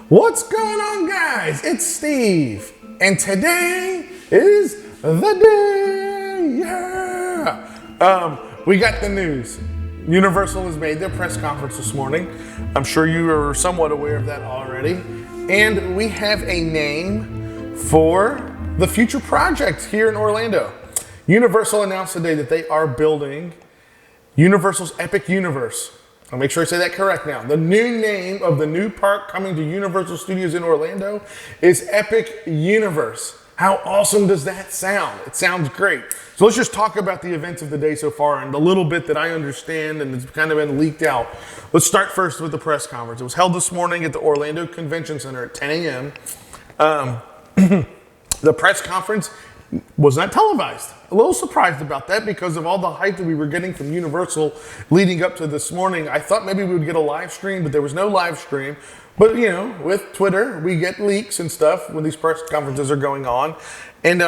What's going on, guys? It's Steve, and today is the day. Yeah. We got the news. Universal has made their press conference this morning. I'm sure you are somewhat aware of that already. And we have a name for the future project here in Orlando. Universal announced today that they are building Universal's Epic Universe. I'll make sure I say that correct now. The new name of the new park coming to Universal Studios in Orlando is Epic Universe. How awesome does that sound? It sounds great. So let's just talk about the events of the day so far and the little bit that I understand and it's kind of been leaked out. Let's start first with the press conference. It was held this morning at the Orlando Convention Center at 10 a.m. The press conference was not televised. A little surprised about that because of all the hype that we were getting from Universal leading up to this morning. I thought maybe we would get a live stream, but there was no live stream. But you know, with Twitter, we get leaks and stuff when these press conferences are going on. And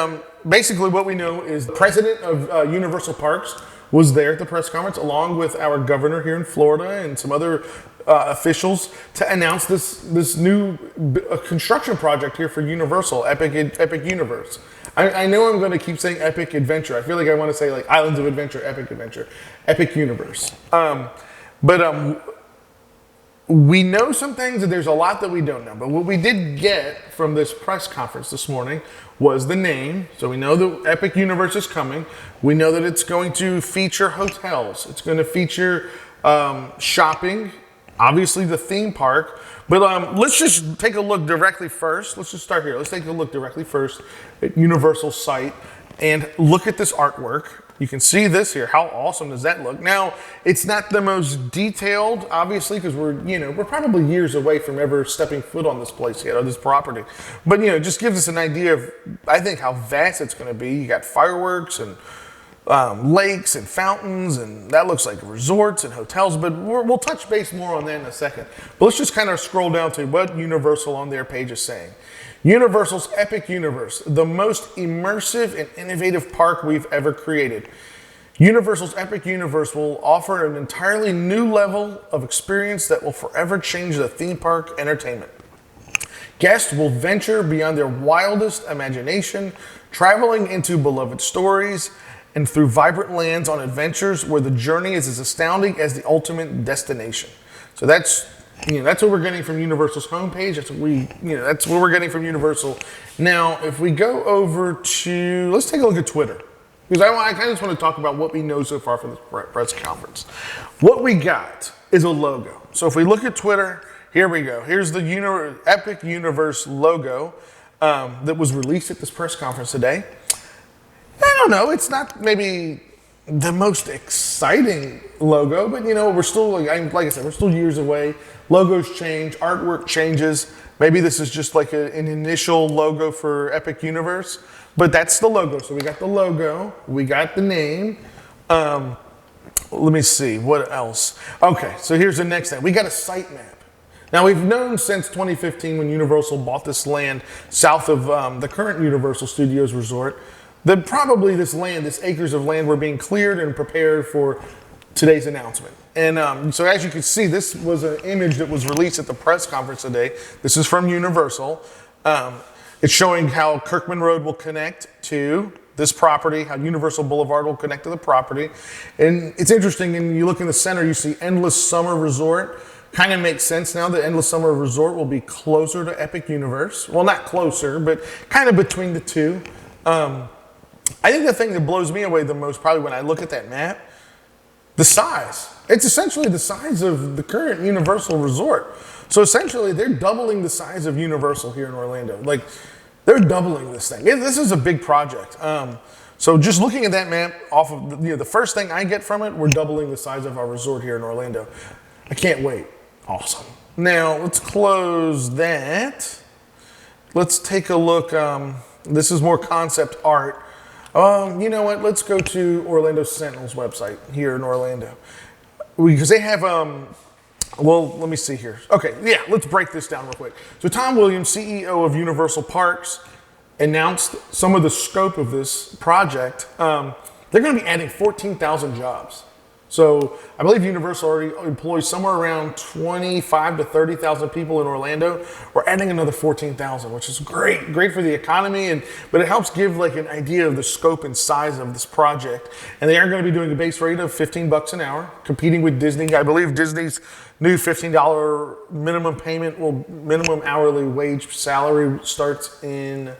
basically what we know is the president of Universal Parks was there at the press conference along with our governor here in Florida and some other officials to announce this new construction project here for Universal, Epic Universe. I know I'm going to keep saying Epic Adventure. I feel like I want to say like Islands of Adventure, Epic Universe. We know some things and there's a lot that we don't know. But what we did get from this press conference this morning was the name. So we know the Epic Universe is coming. We know that it's going to feature hotels. It's going to feature shopping, obviously the theme park. But let's just take a look directly first. Let's just start here. Let's take a look directly first at Universal's site and look at this artwork. You can see this here. How awesome does that look? Now, it's not the most detailed, obviously, because we're probably years away from ever stepping foot on this place yet, or this property. But, it just gives us an idea of, I think, how vast it's going to be. You got fireworks and lakes and fountains, and that looks like resorts and hotels, but we'll touch base more on that in a second. But let's just kind of scroll down to what Universal on their page is saying. Universal's Epic Universe, the most immersive and innovative park we've ever created. Universal's Epic Universe will offer an entirely new level of experience that will forever change the theme park entertainment. Guests will venture beyond their wildest imagination, traveling into beloved stories and through vibrant lands on adventures where the journey is as astounding as the ultimate destination. So that's what we're getting from Universal's homepage. That's what we're getting from Universal. Now, if we go over to, let's take a look at Twitter. Because I kind of just want to talk about what we know so far from this press conference. What we got is a logo. So if we look at Twitter, here we go. Here's the Epic Universe logo that was released at this press conference today. I don't know, it's not maybe the most exciting logo, but we're still, like I said, we're still years away. Logos change, artwork changes. Maybe this is just like an initial logo for Epic Universe, but that's the logo. So we got the logo, we got the name. Let me see, what else? Okay, so here's the next thing. We got a site map. Now we've known since 2015 when Universal bought this land south of the current Universal Studios Resort, that probably this acres of land were being cleared and prepared for today's announcement. And so as you can see, this was an image that was released at the press conference today. This is from Universal. It's showing how Kirkman Road will connect to this property, how Universal Boulevard will connect to the property. And it's interesting, and you look in the center, you see Endless Summer Resort. Kind of makes sense now that Endless Summer Resort will be closer to Epic Universe. Well, not closer, but kind of between the two. I think the thing that blows me away the most, probably when I look at that map, the size. It's essentially the size of the current Universal Resort. So essentially, they're doubling the size of Universal here in Orlando. Like, they're doubling this thing. This is a big project. So just looking at that map, off of the first thing I get from it, we're doubling the size of our resort here in Orlando. I can't wait. Awesome. Now let's close that. Let's take a look. This is more concept art. You know what? Let's go to Orlando Sentinel's website here in Orlando. Because they have, well, let me see here. Okay, yeah, let's break this down real quick. So Tom Williams, CEO of Universal Parks, announced some of the scope of this project. They're going to be adding 14,000 jobs. So I believe Universal already employs somewhere around 25 to 30,000 people in Orlando. We're adding another 14,000, which is great for the economy, but it helps give like an idea of the scope and size of this project. And they are going to be doing a base rate of $15 an hour, competing with Disney. I believe Disney's new $15 minimum hourly wage salary starts in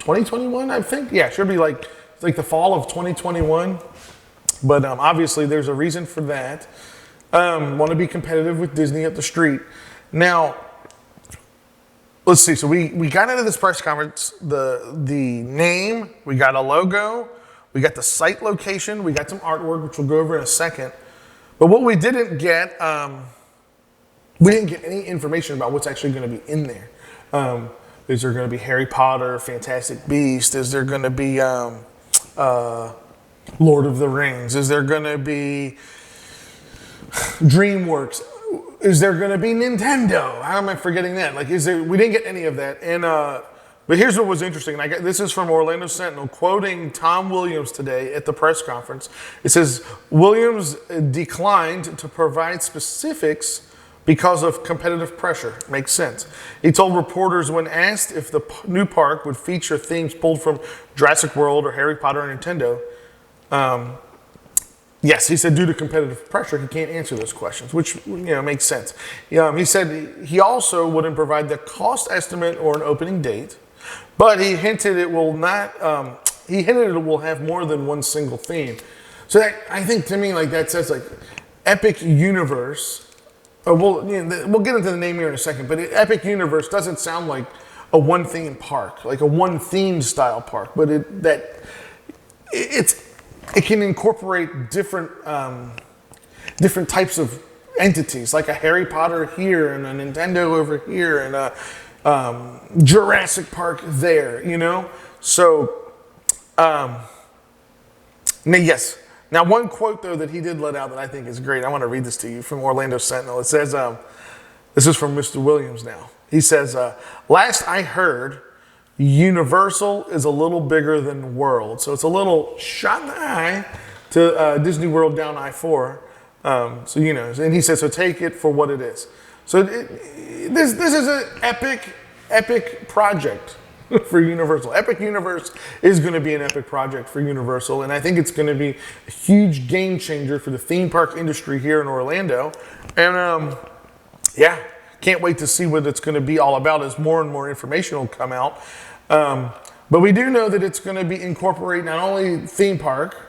2021, I think. Yeah, it should be like the fall of 2021. But obviously, there's a reason for that. Want to be competitive with Disney at the street. Now, let's see. So we got into this press conference, the name, we got a logo, we got the site location, we got some artwork, which we'll go over in a second. But what we didn't get any information about what's actually going to be in there. Is there going to be Harry Potter, Fantastic Beasts? Is there going to be Lord of the Rings? Is there going to be DreamWorks? Is there going to be Nintendo? How am I forgetting that? We didn't get any of that. And but here's what was interesting. This is from Orlando Sentinel, quoting Tom Williams today at the press conference. It says, Williams declined to provide specifics because of competitive pressure. Makes sense. He told reporters when asked if the new park would feature themes pulled from Jurassic World or Harry Potter or Nintendo, yes, he said due to competitive pressure, he can't answer those questions, which makes sense. He said he also wouldn't provide the cost estimate or an opening date, but he hinted it will not. He hinted it will have more than one single theme. So that, I think to me, that says Epic Universe. We'll get into the name here in a second, but Epic Universe doesn't sound like a one theme park, like a one theme style park, but it can incorporate different types of entities, like a Harry Potter here and a Nintendo over here and a Jurassic Park there, So, yes. Now, one quote, though, that he did let out that I think is great. I want to read this to you from Orlando Sentinel. It says, this is from Mr. Williams now. He says, last I heard, Universal is a little bigger than World. So it's a little shot in the eye to Disney World down I-4. And he says, so take it for what it is. So this is an epic project for Universal. Epic Universe is going to be an epic project for Universal, and I think it's going to be a huge game changer for the theme park industry here in Orlando. And can't wait to see what it's going to be all about as more and more information will come out. But we do know that it's going to be incorporate not only the theme park,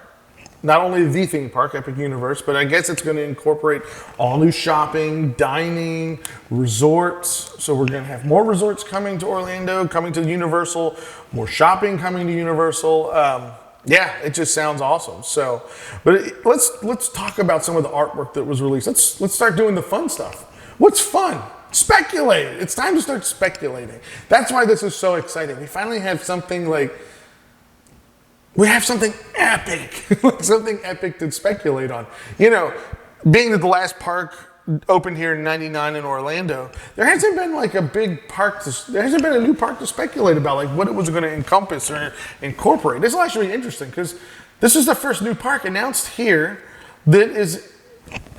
Epic Universe, but I guess it's going to incorporate all new shopping, dining, resorts. So we're going to have more resorts coming to Orlando, coming to Universal, more shopping coming to Universal. It just sounds awesome. So, but let's talk about some of the artwork that was released. Let's start doing the fun stuff. What's fun? Speculate. It's time to start speculating. That's why this is so exciting. We finally have something something epic, something epic to speculate on. Being that the last park opened here in '99 in Orlando, there hasn't been there hasn't been a new park to speculate about, what it was going to encompass or incorporate. This will actually be interesting because this is the first new park announced here that is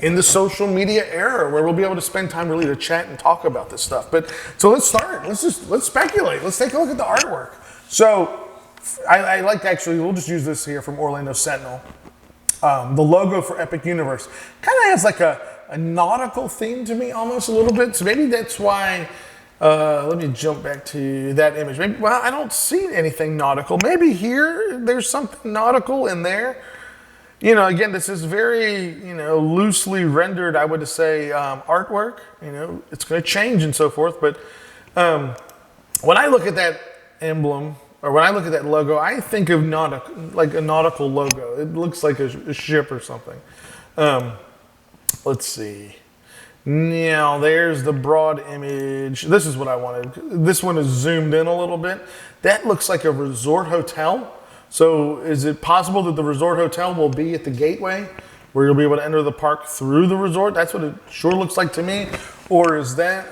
in the social media era where we'll be able to spend time really to chat and talk about this stuff. So let's start. Let's speculate. Let's take a look at the artwork. So I like we'll just use this here from Orlando Sentinel. The logo for Epic Universe kind of has a nautical theme to me almost a little bit. So maybe that's why, let me jump back to that image. I don't see anything nautical. Maybe here there's something nautical in there. Again, this is very, loosely rendered, I would say, artwork. It's going to change and so forth. But when I look at that emblem, or when I look at that logo, I think of a nautical logo. It looks like a ship or something. Let's see. Now, there's the broad image. This is what I wanted. This one is zoomed in a little bit. That looks like a resort hotel. So is it possible that the resort hotel will be at the gateway where you'll be able to enter the park through the resort? That's what it sure looks like to me. Or is that,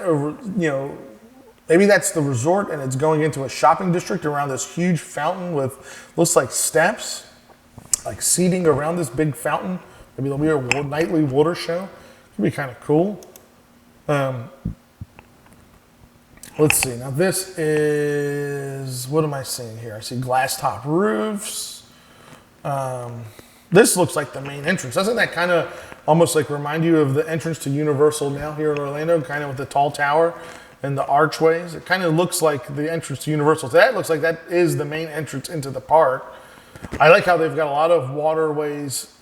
maybe that's the resort and it's going into a shopping district around this huge fountain with, looks like steps, like seating around this big fountain. Maybe there'll be a nightly water show. It'd be kind of cool. Let's see. Now this is, what am I seeing here? I see glass top roofs. This looks like the main entrance. Doesn't that kind of almost like remind you of the entrance to Universal now here in Orlando, kind of with the tall tower and the archways? It kind of looks like the entrance to Universal. That looks like that is the main entrance into the park. I like how they've got a lot of waterways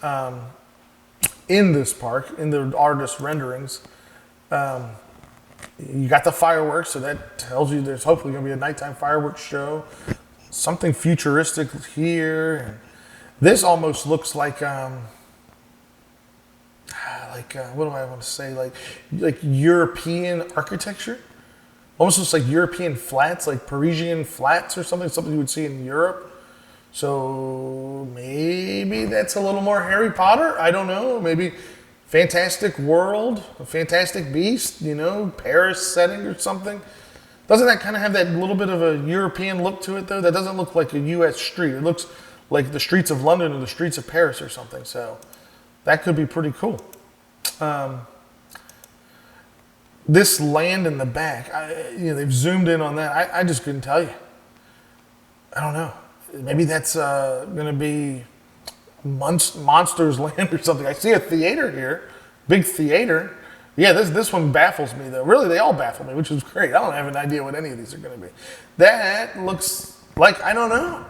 in this park, in the artist renderings. You got the fireworks, so that tells you there's hopefully going to be a nighttime fireworks show. Something futuristic here. And this almost looks like what do I want to say? Like European architecture. Almost looks like European flats, like Parisian flats or something you would see in Europe. So maybe that's a little more Harry Potter. I don't know. Maybe Fantastic World, a Fantastic Beast, Paris setting or something. Doesn't that kind of have that little bit of a European look to it, though? That doesn't look like a U.S. street. It looks like the streets of London or the streets of Paris or something. So that could be pretty cool. This land in the back, they've zoomed in on that. I just couldn't tell you. I don't know. Maybe that's going to be Monsters Land or something. I see a theater here, big theater. Yeah, this one baffles me though. Really, they all baffle me, which is great. I don't have an idea what any of these are going to be. That looks like, I don't know.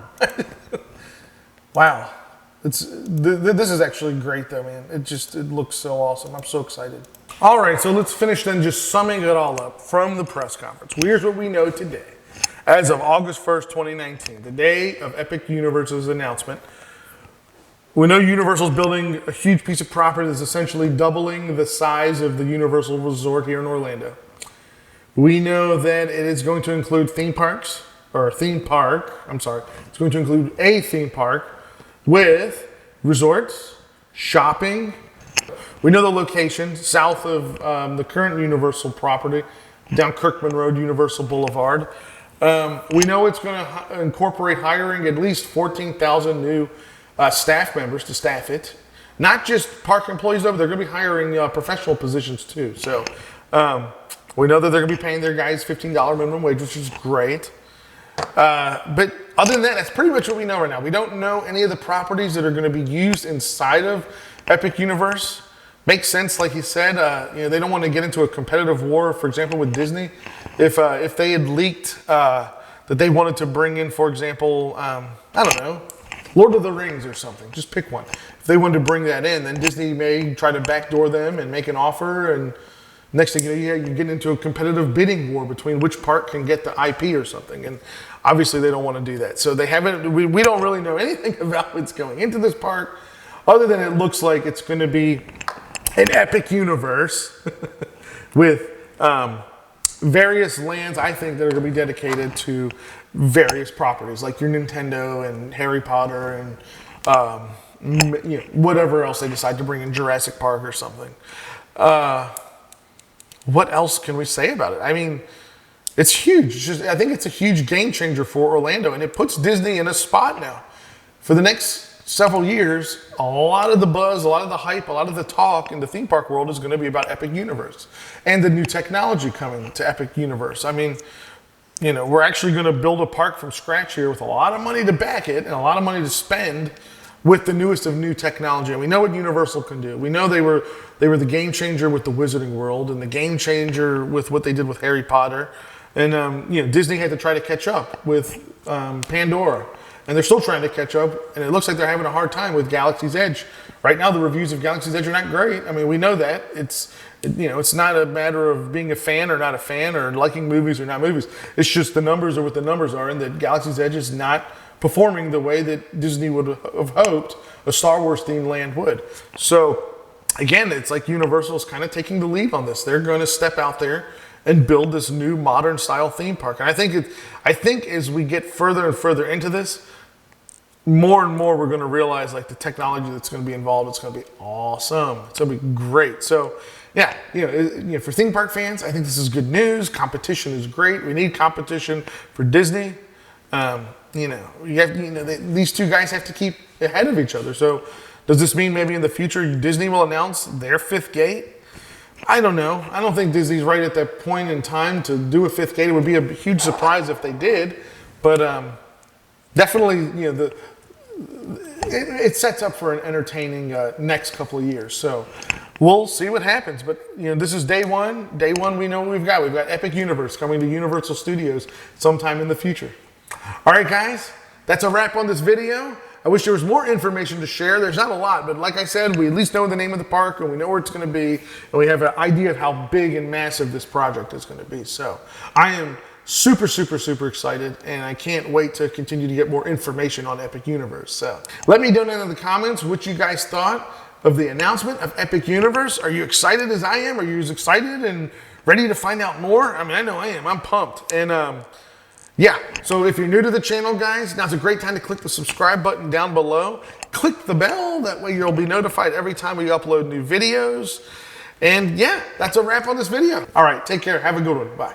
Wow. This is actually great though, man. It looks so awesome. I'm so excited. All right, so let's finish then just summing it all up from the press conference. Here's what we know today. As of August 1st, 2019, the day of Epic Universe's announcement, we know Universal's building a huge piece of property that's essentially doubling the size of the Universal Resort here in Orlando. We know that it is going to include It's going to include a theme park with resorts, shopping. We know the location south of the current Universal property, down Kirkman Road, Universal Boulevard. We know it's going to incorporate hiring at least 14,000 new staff members to staff it. Not just park employees, though, but they're going to be hiring professional positions too. So we know that they're going to be paying their guys $15 minimum wage, which is great. But other than that, that's pretty much what we know right now. We don't know any of the properties that are going to be used inside of Epic Universe. Makes sense, like he said. They don't want to get into a competitive war, for example, with Disney. If they had leaked that they wanted to bring in, for example, I don't know, Lord of the Rings or something. Just pick one. If they wanted to bring that in, then Disney may try to backdoor them and make an offer. And next thing you know, you get into a competitive bidding war between which park can get the IP or something. And obviously, they don't want to do that. So they haven't. We don't really know anything about what's going into this park, other than it looks like it's going to be an epic universe with various lands, I think, that are going to be dedicated to various properties, like your Nintendo and Harry Potter and whatever else they decide to bring in, Jurassic Park or something. What else can we say about it? I mean, it's huge. I think it's a huge game changer for Orlando, and it puts Disney in a spot now. For the next several years, a lot of the buzz, a lot of the hype, a lot of the talk in the theme park world is going to be about Epic Universe and the new technology coming to Epic Universe. I mean, we're actually going to build a park from scratch here with a lot of money to back it and a lot of money to spend with the newest of new technology. And we know what Universal can do. We know they were the game changer with the Wizarding World and the game changer with what they did with Harry Potter. And Disney had to try to catch up with Pandora. And they're still trying to catch up, and it looks like they're having a hard time with Galaxy's Edge. Right now, the reviews of Galaxy's Edge are not great. I mean, we know that. It's not a matter of being a fan or not a fan or liking movies or not movies. It's just the numbers are what the numbers are, and that Galaxy's Edge is not performing the way that Disney would have hoped a Star Wars themed land would. So, again, it's like Universal's kind of taking the lead on this. They're going to step out there and build this new modern style theme park. And I think as we get further and further into this, more and more we're going to realize like the technology that's going to be involved. It's going to be awesome. It's going to be great. So yeah, for theme park fans, I think this is good news. Competition is great. We need competition for Disney. These two guys have to keep ahead of each other. So Does this mean maybe in the future Disney will announce their fifth gate? I don't know. I don't think Disney's right at that point in time to do a fifth gate. It would be a huge surprise if they did, but definitely, you know, it sets up for an entertaining next couple of years. So we'll see what happens. But you know, this is day one. Day one, we know what we've got. We've got Epic Universe coming to Universal Studios sometime in the future. All right, guys, that's a wrap on this video. I wish there was more information to share. There's not a lot, but like I said, we at least know the name of the park and we know where it's going to be, and we have an idea of how big and massive this project is going to be. So I am super, super, super excited, and I can't wait to continue to get more information on Epic Universe. So let me know down in the comments what you guys thought of the announcement of Epic Universe. Are you excited as I am? Are you as excited and ready to find out more? I mean, I know I am. I'm pumped. And yeah, so if you're new to the channel, guys, now's a great time to click the subscribe button down below. Click the bell. That way you'll be notified every time we upload new videos. And yeah, that's a wrap on this video. All right, take care. Have a good one. Bye.